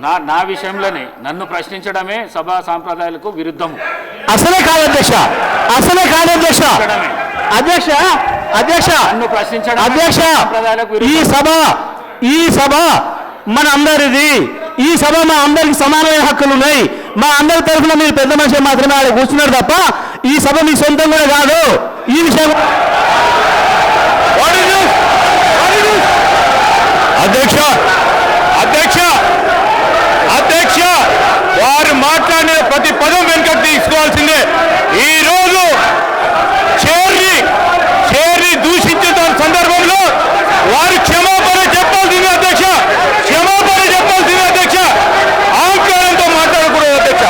నా విషయంలోనే నన్ను ప్రశ్నించడమే సభా సాంప్రదాయాలకు విరుద్ధము. అసలే కాదు అధ్యక్ష, అసలే కాదు అధ్యక్ష. అధ్యక్ష అధ్యక్ష నన్ను ప్రశ్నించడం అధ్యక్ష, ఈ సభ మన అందరిది. ఈ సభ మా అందరికి సమానమైన హక్కులు ఉన్నాయి. మా అందరి తరఫున మీరు పెద్ద మనిషి మాత్రమే ఆడ కూర్చున్నారు తప్ప ఈ సభ మీ సొంతం కూడా కాదు. ఈ విషయం అధ్యక్ష అధ్యక్ష అధ్యక్ష వారు మాట్లాడిన ప్రతి పదం వెనుకకు తీసుకోవాల్సిందే. ఈ రోజు చేర్ని దూషించిన సందర్భంలో వారు క్షమాపణ చెప్పాల్సిందే అధ్యక్ష, క్షమాపణ చెప్పాల్సిందే అధ్యక్ష. ఆంకారంతో మాట్లాడకూడదు అధ్యక్ష,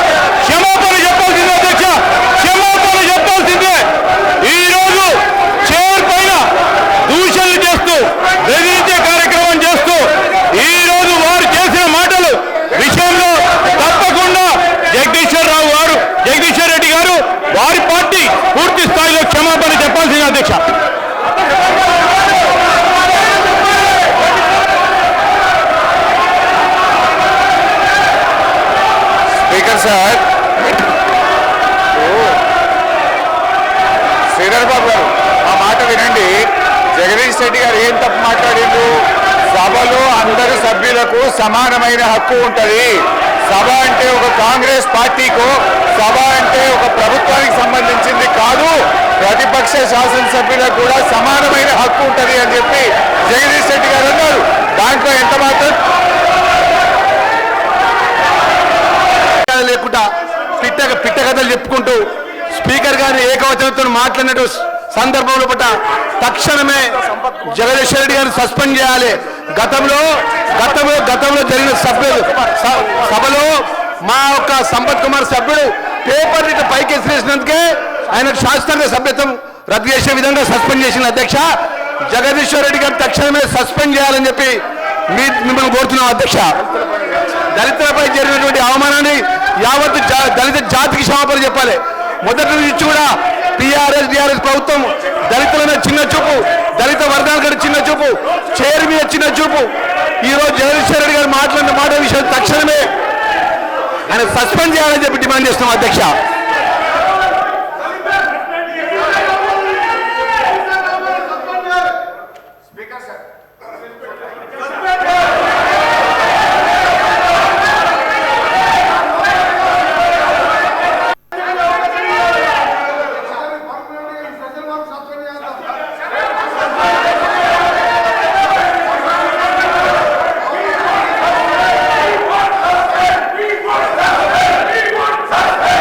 క్షమాపణ చెప్పాల్సిందే అధ్యక్ష, క్షమాపణ చెప్పాల్సిందే. ఈ రోజు చేర్ పైన దూషణలు చేస్తూ బెదిరించే కార్యక్రమం చేస్తూ ఈ రోజు వారు చేసిన మాటలు విషయంలో తప్పకుండా జగదీశ్వర్ రెడ్డి గారు వారి పార్టీ పూర్తి స్థాయిలో క్షమాపణ చెప్పాల్సింది అధ్యక్ష. స్పీకర్ సార్, శ్రీధర్ బాబు గారు ఆ మాట వినండి. జగదీష్ రెడ్డి గారు ఏం తప్పు మాట్లాడిండ్రు? సభలో అందరు సభ్యులకు సమానమైన హక్కు ఉంటుంది. సభ అంటే ఒక కాంగ్రెస్ పార్టీకో, సభ అంటే ఒక ప్రభుత్వానికి సంబంధించింది కాదు, ప్రతిపక్ష శాసనసభ్యులకు కూడా సమానమైన హక్కు ఉంటుంది అని చెప్పి జగదీష్ రెడ్డి గారు అన్నారు. దాంట్లో ఎంత మాత్రం లేకుండా పిట్ట కథలు చెప్పుకుంటూ స్పీకర్ గారిని ఏకవచనంతో మాట్లాడినట్టు సందర్భంలో పట్ల తక్షణమే జగదీశ్వర్ రెడ్డి గారిని సస్పెండ్ చేయాలి. గతంలో జరిగిన సభలో మా యొక్క సంపత్ కుమార్ సభ్యుడు పేపర్ ఇట్లా పైకి ఎసిరేసినందుకే ఆయనకు శాస్త్రంగా సభ్యత్వం రద్దు చేసే విధంగా సస్పెండ్ చేసిన అధ్యక్ష. జగదీశ్వర్ రెడ్డి గారిని తక్షణమే సస్పెండ్ చేయాలని చెప్పి మిమ్మల్ని కోరుతున్నాం అధ్యక్ష. దళితులపై జరిగినటువంటి అవమానాన్ని యావత్తు దళిత జాతికి క్షమాపణ చెప్పాలి. మొదటి నుంచి కూడా టీఆర్ఎస్ ప్రభుత్వం దళితుల మీద చిన్న చూపు, దళిత వర్గాల చిన్న చూపు, చేరు మీద చిన్న చూపు. ఈరోజు జగదీశ్వర్ రెడ్డి గారు మాట్లాడిన మాట విషయం తక్షణమే ఆయన సస్పెండ్ చేయాలని చెప్పి డిమాండ్ చేస్తున్నాం అధ్యక్ష.